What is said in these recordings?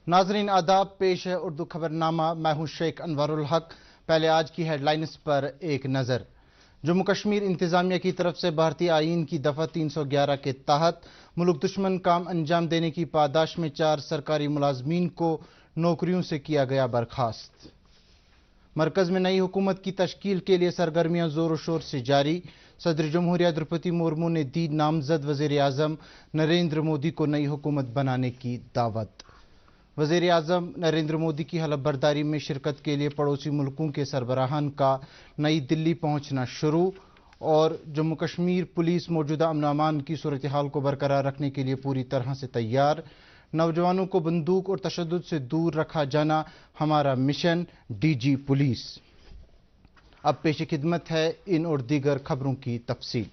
नाजरीन आदाब, पेश है उर्दू खबरनामा। मैं हूं शेख अनवरुल हक। पहले आज की हेडलाइंस पर एक नज़र। जम्मू कश्मीर इंतजामिया की तरफ से भारतीय आईन की दफ़ा 311 के तहत मुल्क दुश्मन काम अंजाम देने की पादाश में 4 सरकारी मुलाजमीन को नौकरियों से किया गया बर्खास्त। मरकज में नई हुकूमत की तश्कील के लिए सरगर्मियां जोर शोर से जारी। सदर जमहूरिया द्रौपदी मुर्मू ने दी नामजद वज़ीर आज़म नरेंद्र मोदी को नई हुकूमत बनाने की दावत। वज़ीर आज़म नरेंद्र मोदी की हलफ बर्दारी में शिरकत के लिए पड़ोसी मुल्कों के सरबराहान का नई दिल्ली पहुंचना शुरू। और जम्मू कश्मीर पुलिस मौजूदा अमन अमान की सूरत हाल को बरकरार रखने के लिए पूरी तरह से तैयार। नौजवानों को बंदूक और तशद्दुद से दूर रखा जाना हमारा मिशन, डीजी पुलिस। अब पेश खिदमत है इन और दीगर खबरों की तफसील।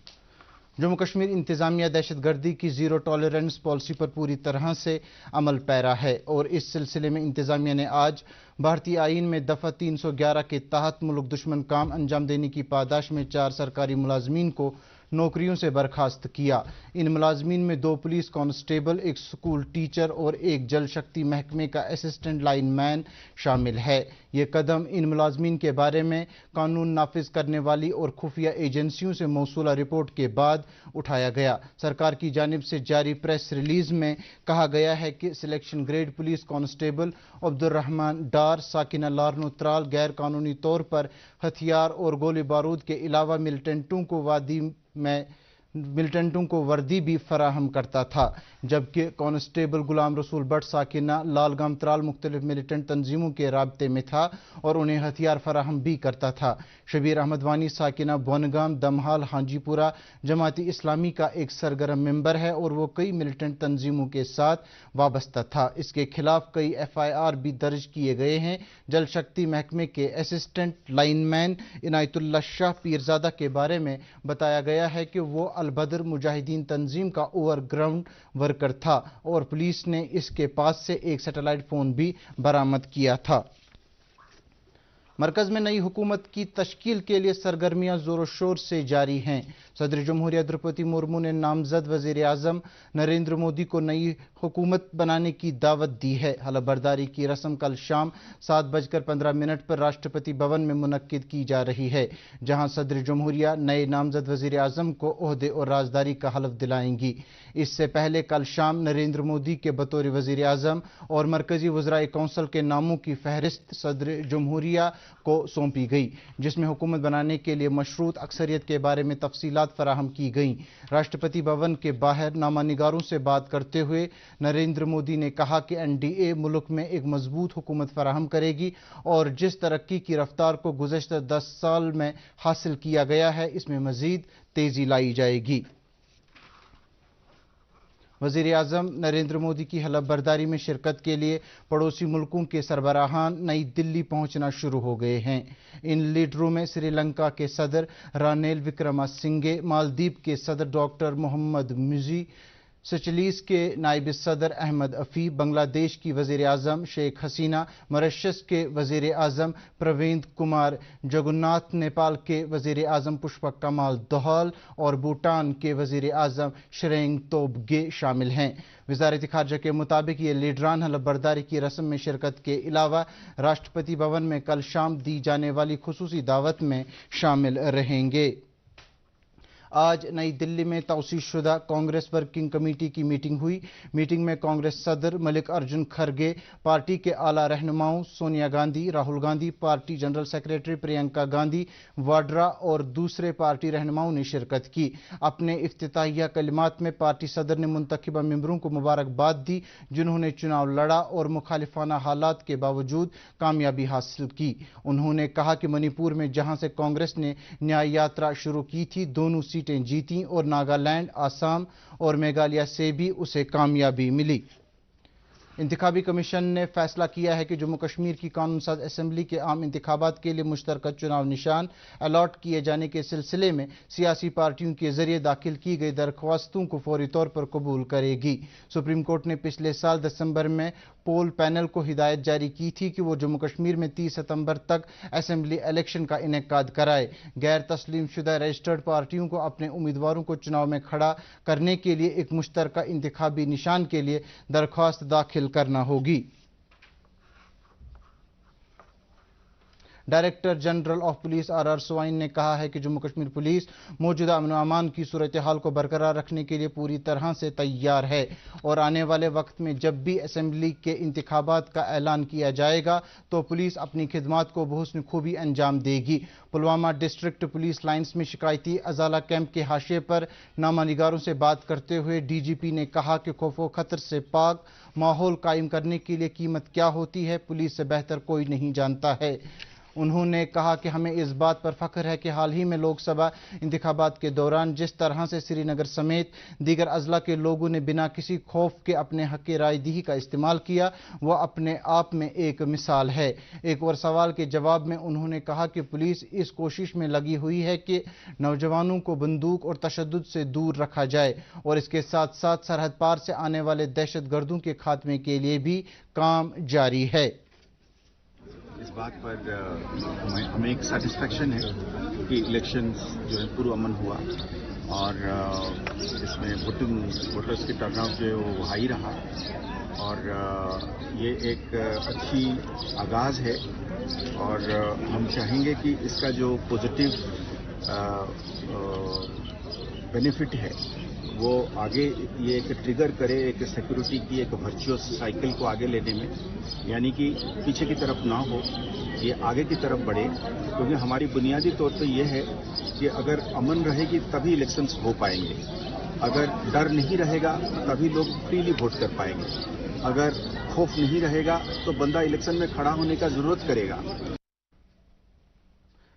जम्मू कश्मीर इंतजामिया दहशतगर्दी की जीरो टॉलरेंस पॉलिसी पर पूरी तरह से अमल पैरा है और इस सिलसिले में इंतजामिया ने आज भारतीय आईन में दफ़ा 311 के तहत मुल्क दुश्मन काम अंजाम देने की पादाश में 4 सरकारी मुलाजमीन को नौकरियों से बर्खास्त किया। इन मुलाजमीन में 2 पुलिस कांस्टेबल, एक स्कूल टीचर और एक जल शक्ति महकमे का असिस्टेंट लाइन मैन शामिल है। ये कदम इन मुलाजमीन के बारे में कानून नाफिज करने वाली और खुफिया एजेंसियों से मौसूला रिपोर्ट के बाद उठाया गया। सरकार की जानिब से जारी प्रेस रिलीज में कहा गया है कि selection grade police constable Abdurrahman Dar, साकिना लार्नो त्राल गैर कानूनी तौर पर हथियार और गोली बारूद के अलावा मिलिटेंटों को वर्दी भी फराहम करता था, जबकि कांस्टेबल गुलाम रसूल भट्ट साकिना लालगाम त्राल मुख्तलिफ मिलिटेंट तंजीमों के राब्ते में था और उन्हें हथियार फराहम भी करता था। शबीर अहमद वानी साकिना बोनगाम दमहाल हाजीपुरा जमाती इस्लामी का एक सरगर्म मेंबर है और वो कई मिलिटेंट तंजीमों के साथ वाबस्ता था। इसके खिलाफ कई FIR भी दर्ज किए गए हैं। जल शक्ति महकमे के असिस्टेंट लाइनमैन इनायतुल्लाह शाह पीरजादा के बारे में बताया गया है कि वो अल-बदर मुजाहिदीन तंजीम का ओवरग्राउंड वर्कर था और पुलिस ने इसके पास से एक सैटेलाइट फोन भी बरामद किया था। मरकज में नई हुकूमत की तश्कील के लिए सरगर्मियां जोर शोर से जारी हैं। सदर जमहूरिया द्रौपदी मुर्मू ने नामजद वज़ीर आज़म नरेंद्र मोदी को नई हुकूमत बनाने की दावत दी है। हलफ बर्दारी की रस्म कल शाम 7:15 पर राष्ट्रपति भवन में मुनक्किद की जा रही है, जहां सदर जमहूरिया नए नामजद वज़ीर आज़म को ओहदे और राजदारी का हलफ दिलाएंगी। इससे पहले कल शाम नरेंद्र मोदी के बतौर वज़ीर आज़म और मरकजी वज़राए कौंसिल के नामों की फहरिस्त सदर जमहूरिया को सौंपी गई, जिसमें हुकूमत बनाने के लिए मशरूत अक्सरियत के बारे में तफसीलात फराहम की गईं। राष्ट्रपति भवन के बाहर नामानिगारों से बात करते हुए नरेंद्र मोदी ने कहा कि NDA मुल्क में एक मजबूत हुकूमत फराहम करेगी और जिस तरक्की की रफ्तार को गुज़श्ता 10 साल में हासिल किया गया है, इसमें मजीद तेजी लाई जाएगी। वज़ीर आज़म नरेंद्र मोदी की हलफ बर्दारी में शिरकत के लिए पड़ोसी मुल्कों के सरबराहान नई दिल्ली पहुंचना शुरू हो गए हैं। इन लीडरों में श्रीलंका के सदर रानिल विक्रमसिंघे, मालदीव के सदर डॉक्टर मोहम्मद मुइज़ी, सेचेल्स के नायब सदर अहमद अफीफ, बांग्लादेश की वज़ीर आज़म शेख हसीना, मॉरिशस के वज़ीर आज़म प्रवीण कुमार जगन्नाथ, नेपाल के वज़ीर आज़म पुष्पक कमाल दहाल और भूटान के वज़ीर आज़म शेरिंग तोब्गे शामिल हैं। वज़ारत ख़ारजा के मुताबिक ये लीडरान हलफ बर्दारी की रस्म में शिरकत के अलावा राष्ट्रपति भवन में कल शाम दी जाने वाली खुसूसी दावत में शामिल रहेंगे। आज नई दिल्ली में तौसीस शुदा कांग्रेस वर्किंग कमेटी की मीटिंग हुई। मीटिंग में कांग्रेस सदर मल्लिकार्जुन खड़गे, पार्टी के आला रहनुमाओं Sonia Gandhi, Rahul Gandhi, party general secretary Priyanka Gandhi Vadra और दूसरे पार्टी रहनुमाओं ने शिरकत की। अपने इफ्तिताहिया कलिमात में पार्टी सदर ने मुंतखबा मेंबरों को मुबारकबाद दी, जिन्होंने चुनाव लड़ा और मुखालिफाना हालात के बावजूद कामयाबी हासिल की। उन्होंने कहा कि मणिपुर में जहां से कांग्रेस ने न्याय यात्रा शुरू की थी, दोनों सीटें जीती और नागालैंड, आसाम और मेघालय से भी उसे कामयाबी मिली। इंतखाबी कमीशन ने फैसला किया है कि जम्मू कश्मीर की कानून साज असम्बली के आम इंतखाबात के लिए मुश्तरका चुनाव निशान अलॉट किए जाने के सिलसिले में सियासी पार्टियों के जरिए दाखिल की गई दरख्वास्तों को फौरी तौर पर कबूल करेगी। सुप्रीम कोर्ट ने पिछले साल दिसंबर में पोल पैनल को हिदायत जारी की थी कि वो जम्मू कश्मीर में 30 सितंबर तक असम्बली इलेक्शन का इनेकाद कराए। गैर तस्लीम शुदा रजिस्टर्ड पार्टियों को अपने उम्मीदवारों को चुनाव में खड़ा करने के लिए एक मुश्तरका इंतखाबी निशान के लिए दरख्वास्त दाखिल करना होगी। Director general of police RR swine ने कहा है कि जम्मू कश्मीर पुलिस मौजूदा अमन अमान की सूरत हाल को बरकरार रखने के लिए पूरी तरह से तैयार है और आने वाले वक्त में जब भी असेंबली के इंतखाबात का ऐलान किया जाएगा तो पुलिस अपनी खिदमात को बहुस्न खूबी अंजाम देगी। पुलवामा डिस्ट्रिक्ट पुलिस लाइंस में शिकायती अजाला कैंप के हाशिए पर नामानिगारों से बात करते हुए DGP ने कहा कि खौफो खतर से पाक माहौल कायम करने के लिए कीमत क्या होती है पुलिस से बेहतर कोई नहीं जानता है। उन्होंने कहा कि हमें इस बात पर फख्र है कि हाल ही में लोकसभा इंतखाबात के दौरान जिस तरह से श्रीनगर समेत दीगर अजला के लोगों ने बिना किसी खौफ के अपने हक राय दही का इस्तेमाल किया वह अपने आप में एक मिसाल है। एक और सवाल के जवाब में उन्होंने कहा कि पुलिस इस कोशिश में लगी हुई है कि नौजवानों को बंदूक और तशद्दुद से दूर रखा जाए और इसके साथ साथ सरहद पार से आने वाले दहशतगर्दों के खात्मे के लिए भी काम जारी है। इस बात पर हमें एक सेटिस्फेक्शन है कि इलेक्शंस जो है पूरा अमन हुआ और इसमें वोटर्स की टर्नआउट जो है वो हाई रहा और ये एक अच्छी आगाज़ है और हम चाहेंगे कि इसका जो पॉजिटिव बेनिफिट है वो आगे ये एक ट्रिगर करे एक सिक्योरिटी की एक वर्चुअस साइकिल को आगे लेने में, यानी कि पीछे की तरफ ना हो ये आगे की तरफ बढ़े, क्योंकि हमारी बुनियादी तौर पे ये है कि अगर अमन रहेगी तभी इलेक्शंस हो पाएंगे, अगर डर नहीं रहेगा तभी लोग फ्रीली वोट कर पाएंगे, अगर खौफ नहीं रहेगा तो बंदा इलेक्शन में खड़ा होने का जरूरत करेगा।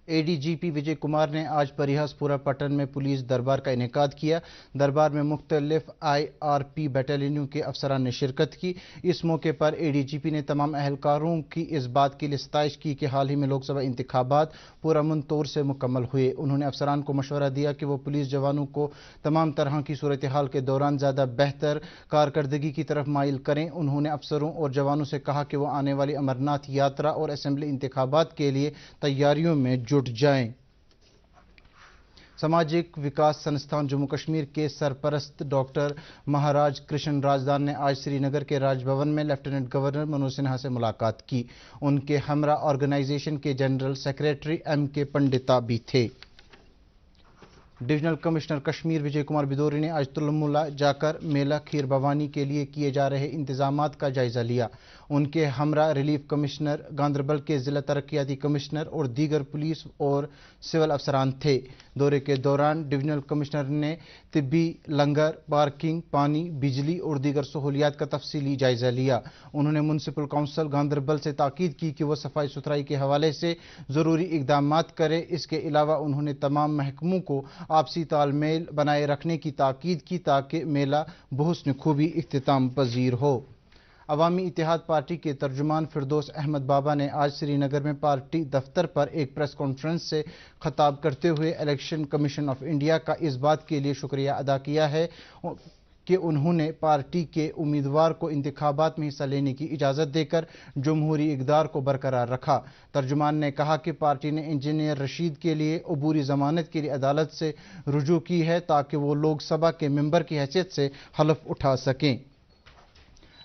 ADGP विजय कुमार ने आज परिहासपुरा पट्टन में पुलिस दरबार का इनेकाद किया। दरबार में मुख्तलिफ IRP बटालियनों के अफसरान ने शिरकत की। इस मौके पर ADGP ने तमाम अहलकारों की इस बात के लिए सताइश की कि हाल ही में लोकसभा इंतखाबात पुरअमन तौर से मुकम्मल हुए। उन्होंने अफसरान को मशवरा दिया कि वो पुलिस जवानों को तमाम तरह की सूरत हाल के दौरान ज़्यादा बेहतर कारकर्दगी की तरफ माइल करें। उन्होंने अफसरों और जवानों से कहा कि वो आने वाली अमरनाथ यात्रा और असेंबली इंतखाबात के लिए तैयारियों में जुट जाएं। सामाजिक विकास संस्थान जम्मू कश्मीर के सरपरस्त डॉक्टर महाराज कृष्ण राजदान ने आज श्रीनगर के राजभवन में लेफ्टिनेंट गवर्नर मनोज सिन्हा से मुलाकात की। उनके हमरा ऑर्गेनाइजेशन के जनरल सेक्रेटरी MK पंडिता भी थे। डिविजनल कमिश्नर कश्मीर विजय कुमार बिदोरी ने आज तुलमुला जाकर मेला खीर भवानी के लिए किए जा रहे इंतजामात का जायजा लिया। उनके हमरा रिलीफ कमिश्नर गांदरबल के जिला तरक्याती कमिश्नर और दीगर पुलिस और सिविल अफसरान थे। दौरे के दौरान डिविजनल कमिश्नर ने तिब्बी, लंगर, पार्किंग, पानी, बिजली और दीगर सहूलियात का तफसीली जायजा लिया। उन्होंने म्युनिसिपल काउंसिल गांदरबल से ताकीद की कि वह सफाई सुथराई के हवाले से ज़रूरी इक़दामात करे। इसके अलावा उन्होंने तमाम महकमों को आपसी तालमेल बनाए रखने की ताकीद की ताकि मेला बहुस्न खूबी इख्तिताम पजीर हो। अवामी इत्तेहाद पार्टी के तर्जुमान फिरदौस अहमद बाबा ने आज श्रीनगर में पार्टी दफ्तर पर एक प्रेस कॉन्फ्रेंस से खिताब करते हुए इलेक्शन कमीशन ऑफ इंडिया का इस बात के लिए शुक्रिया अदा किया है कि उन्होंने पार्टी के उम्मीदवार को इंतखाबात में हिस्सा लेने की इजाज़त देकर जमहूरी इक़दार को बरकरार रखा। तर्जुमान ने कहा कि पार्टी ने इंजीनियर रशीद के लिए अबूरी ज़मानत के लिए अदालत से रुजू की है ताकि वो लोकसभा के मेंबर की हैसियत से हलफ उठा सकें।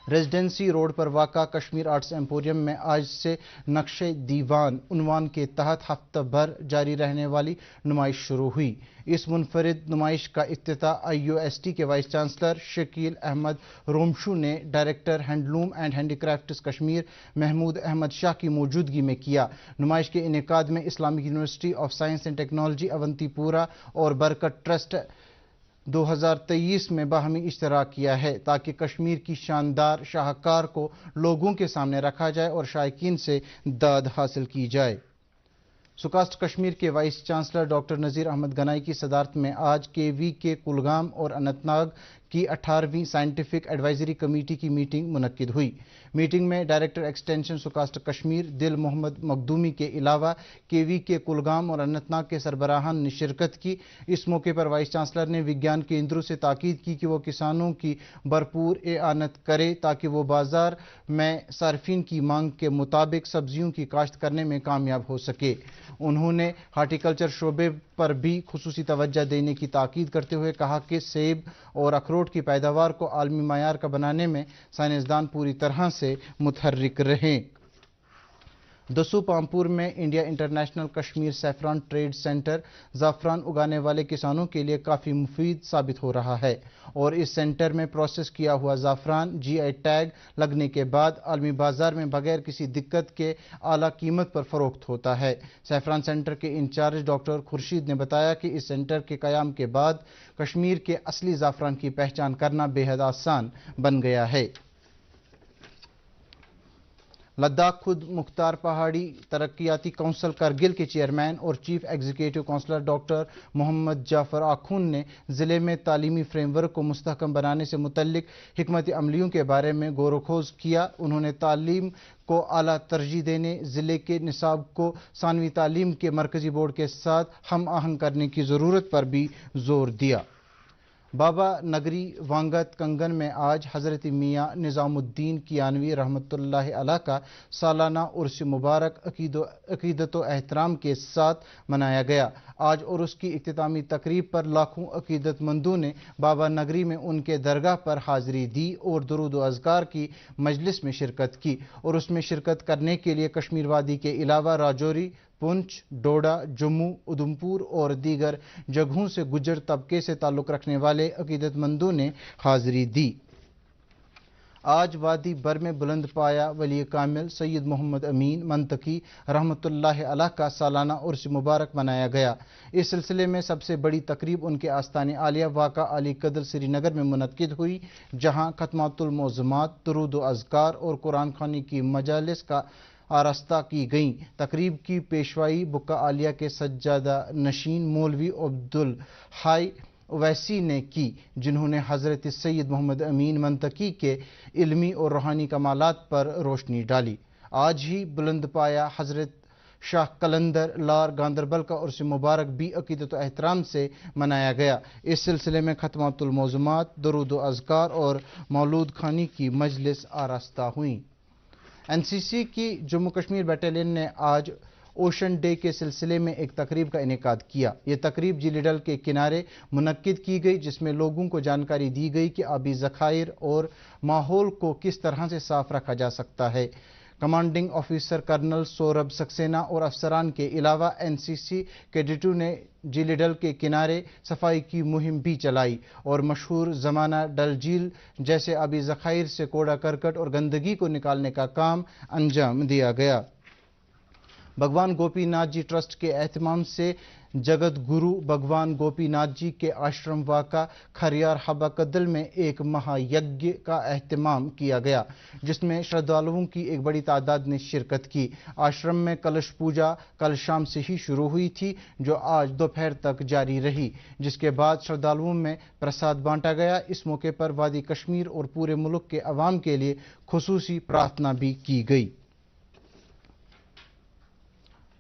रेजिडेंसी रोड पर वाक़ा कश्मीर आर्ट्स एम्पोरियम में आज से नक्शे दीवान उन्वान के तहत हफ्ता भर जारी रहने वाली नुमाइश शुरू हुई। इस मुनफरिद नुमाइश का इफ्तिताह IOST के वाइस चांसलर शकील अहमद रोमशू ने director handloom and handicrafts Kashmir Mehmood Ahmad Shah की मौजूदगी में किया। नुमाइश के इनेकाद में Islamic university of science and technology Awantipora और बरकत ट्रस्ट 2023 में बाहमी इश्तराक किया है ताकि कश्मीर की शानदार शाहकार को लोगों के सामने रखा जाए और शायकीन से दाद हासिल की जाए। सुकास्ट कश्मीर के वाइस चांसलर डॉक्टर नज़ीर अहमद गनाई की सदारत में आज KV के कुलगाम और अनंतनाग की 18वीं साइंटिफिक एडवाइजरी कमेटी की मीटिंग मुनक्किद हुई। मीटिंग में डायरेक्टर एक्सटेंशन सुकास्ट कश्मीर दिल मोहम्मद मखदूमी के अलावा KV के कुलगाम और अनंतनाग के सरबराहान ने शिरकत की। इस मौके पर वाइस चांसलर ने विज्ञान केंद्रों से ताकीद की कि वो किसानों की भरपूर एआनत करे ताकि वो बाजार में सार्फिन की मांग के मुताबिक सब्जियों की काश्त करने में कामयाब हो सके। उन्होंने हार्टिकल्चर शोबे पर भी खुसूसी तवज्जो देने की ताकीद करते हुए कहा कि सेब और अखरोट की पैदावार को आलमी मायार का बनाने में साइंसदान पूरी तरह से मुतहर्रिक रहें। दसू पामपुर में India International Kashmir saffron trade centre ज़ाफ़रान उगाने वाले किसानों के लिए काफ़ी मुफीद साबित हो रहा है और इस सेंटर में प्रोसेस किया हुआ ज़ाफ़रान GI टैग लगने के बाद आलमी बाजार में बगैर किसी दिक्कत के आला कीमत पर फरोख्त होता है। सैफरान सेंटर के इंचार्ज डॉक्टर खुर्शीद ने बताया कि इस सेंटर के क़याम के बाद कश्मीर के असली ज़ाफ़रान की पहचान करना बेहद आसान बन गया है। लद्दाख खुद मुख्तार पहाड़ी तरक्याती काउंसिल करगिल के चेयरमैन और chief executive councillor doctor Mohammad Jafar Akhoon ने ज़िले में तालीमी फ्रेमवर्क को मुस्तहकम बनाने से मुतल्लिक हिकमत अमलियों के बारे में गौर-व-खोज किया। उन्होंने तालीम को आला तरजीह देने, ज़िले के निसाब को सानवी तालीम के मरकजी बोर्ड के साथ हम आहंग करने की ज़रूरत पर भी जोर दिया। बाबा नगरी वांगत कंगन में आज हज़रत मियाँ निज़ामुद्दीन कियानवी रहमतुल्लाह अलैह का सालाना उर्स मुबारक अकीदत व एहतराम के साथ मनाया गया। आज उर्स की इख्तितामी तकरीब पर लाखों अकीदतमंदों ने बाबा नगरी में उनके दरगाह पर हाज़िरी दी और दुरूद व अज़कार की मजलिस में शिरकत की और उसमें शिरकत करने के लिए कश्मीर वादी के अलावा राजौरी, पुंछ, डोडा, जम्मू, उधमपुर और दीगर जगहों से गुज्जर तबके से ताल्लुक़ रखने वाले अकीदतमंदों ने हाज़िरी दी। आज वादी बर में बुलंद पाया वली कामिल सैयद मोहम्मद अमीन मंतकी रहमतुल्लाह अलैह का सालाना उर्स मुबारक मनाया गया। इस सिलसिले में सबसे बड़ी तकरीब उनके आस्ताने आलिया वाक़ा अली कदर श्रीनगर में मुनक्किद हुई, जहाँ खत्मातुल मौज़ूमात, दुरूद व अज़कार और कुरान ख़वानी की मजालिस का आरास्ता की गई। तकरीब की पेशवाई बुक्का आलिया के सज्जादा नशीन मौलवी अब्दुल हाई ओवैसी ने की, जिन्होंने हज़रत सैयद मोहम्मद अमीन मंतकी के इल्मी और रूहानी कमालात पर रोशनी डाली। आज ही बुलंद पाया हज़रत शाह कलंदर लार गांदरबल का उर्स मुबारक भी अकीदत व एहतराम से मनाया गया। इस सिलसिले में खत्मातुल मौज़ूमात, दुरूद व अज़कार और मौलूद खानी की मजलिस आरास्ता हुई। NCC की जम्मू कश्मीर बटालियन ने आज ओशन डे के सिलसिले में एक तकरीब का इनेकाद किया। ये तकरीब झील के किनारे मुनक्किद की गई, जिसमें लोगों को जानकारी दी गई कि आबी ज़खायर और माहौल को किस तरह से साफ रखा जा सकता है। Commanding officer colonel Saurabh Saxena और अफसरान के अलावा NCC कैडेटों ने झील के किनारे सफाई की मुहिम भी चलाई और मशहूर ज़माना डल झील जैसे आबी ज़खायर से कूड़ा करकट और गंदगी को निकालने का काम अंजाम दिया गया। भगवान गोपीनाथ जी ट्रस्ट के एहतमाम से जगत गुरु भगवान गोपीनाथ जी के आश्रम वाक़ा खरियार हबा कदल में एक महायज्ञ का एहतमाम किया गया, जिसमें श्रद्धालुओं की एक बड़ी तादाद ने शिरकत की। आश्रम में कलश पूजा कल शाम से ही शुरू हुई थी, जो आज दोपहर तक जारी रही, जिसके बाद श्रद्धालुओं में प्रसाद बांटा गया। इस मौके पर वादी कश्मीर और पूरे मुल्क के अवाम के लिए खुसूसी प्रार्थना भी की गई।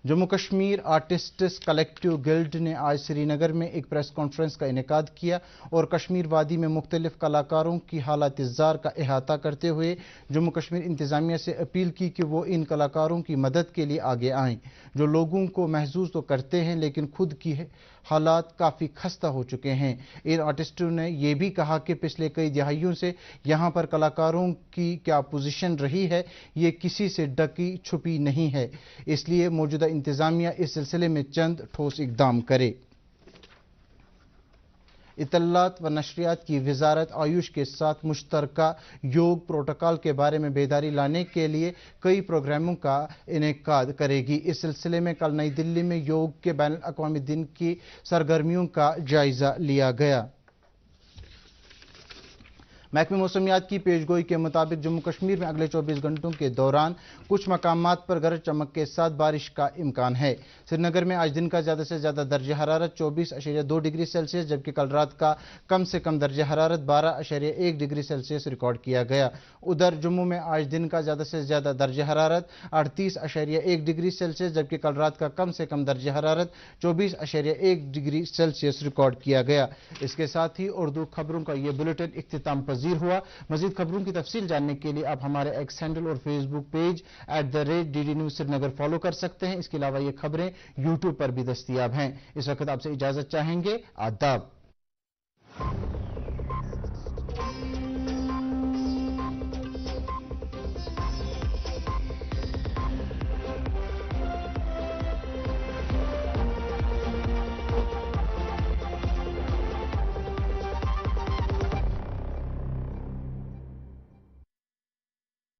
Jammu Kashmir artists collective guild ने आज श्रीनगर में एक प्रेस कॉन्फ्रेंस का इनेकाद किया और कश्मीर वादी में मुख्तलिफ कलाकारों की हालात ज़ार का अहाता करते हुए जम्मू कश्मीर इंतज़ामिया से अपील की कि वो इन कलाकारों की मदद के लिए आगे आएँ, जो लोगों को महसूस तो करते हैं लेकिन खुद की हालात काफ़ी खस्ता हो चुके हैं। इन आर्टिस्टों ने यह भी कहा कि पिछले कई दिहाइयों से यहाँ पर कलाकारों की क्या पोजीशन रही है, ये किसी से ढकी छुपी नहीं है, इसलिए मौजूदा इंतज़ामिया इस सिलसिले में चंद ठोस इक़दाम करे। इत्तलात व नशरियात की वजारत आयुष के साथ मुश्तरका योग प्रोटोकॉल के बारे में बेदारी लाने के लिए कई प्रोग्रामों का इनेकाद करेगी। इस सिलसिले में कल नई दिल्ली में योग के बैनुल अक़वामी दिन की सरगर्मियों का जायजा लिया गया। महकमे मौसमियात की पेशगोई के मुताबिक जम्मू कश्मीर में अगले 24 घंटों के दौरान कुछ मकामात पर गरज चमक के साथ बारिश का इम्कान है। श्रीनगर में आज दिन का ज़्यादा से ज़्यादा दर्जा हरारत 24.2 डिग्री सेल्सियस, जबकि कल रात का कम से कम दर्जा हरारत 12.1 डिग्री सेल्सियस रिकॉर्ड किया गया। उधर जम्मू में आज दिन का ज़्यादा से ज़्यादा दर्जा हरारत 38.1 डिग्री सेल्सियस, जबकि कल रात का कम से कम दर्जा हरारत 24.1 डिग्री सेल्सियस रिकॉर्ड किया गया। इसके साथ ही उर्दू खबरों का ये बुलेटिन इख्तिताम हुआ। मजीद खबरों की तफसील जानने के लिए आप हमारे एक्स हैंडल और Facebook page @DD News Srinagar follow कर सकते हैं। इसके अलावा ये खबरें यूट्यूब पर भी दस्तयाब हैं। इस वक्त आपसे इजाजत चाहेंगे। आदाब।